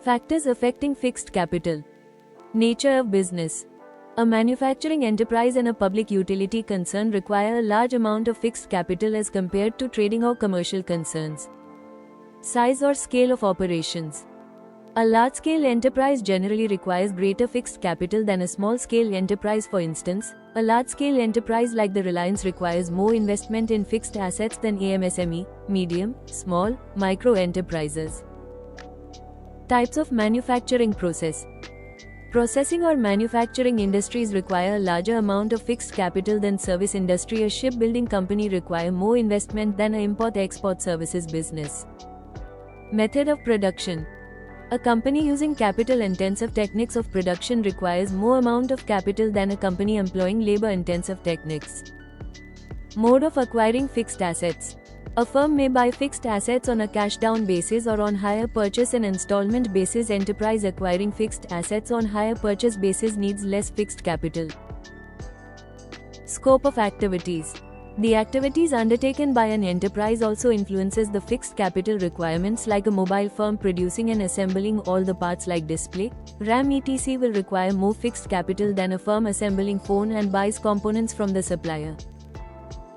Factors affecting fixed capital. Nature of business. A manufacturing enterprise and a public utility concern require a large amount of fixed capital as compared to trading or commercial concerns. Size or scale of operations. A large-scale enterprise generally requires greater fixed capital than a small-scale enterprise. For instance, a large-scale enterprise like the Reliance requires more investment in fixed assets than MSME, medium, small, micro enterprises. Types of manufacturing process. Processing or manufacturing industries require a larger amount of fixed capital than service industry. A shipbuilding company requires more investment than an import-export services business. Method of production. A company using capital-intensive techniques of production requires more amount of capital than a company employing labor-intensive techniques. Mode of acquiring fixed assets. A firm may buy fixed assets on a cash-down basis or on hire purchase and installment basis. Enterprise acquiring fixed assets on hire purchase basis needs less fixed capital. Scope of activities. The activities undertaken by an enterprise also influences the fixed capital requirements. Like a mobile firm producing and assembling all the parts like display, RAM etc. will require more fixed capital than a firm assembling phone and buys components from the supplier.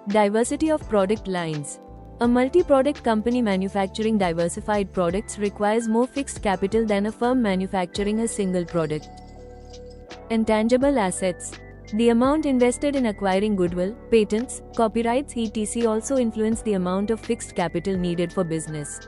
Diversity of product lines. A multi-product company manufacturing diversified products requires more fixed capital than a firm manufacturing a single product. Intangible assets. The amount invested in acquiring goodwill, patents, copyrights etc. also influence the amount of fixed capital needed for business.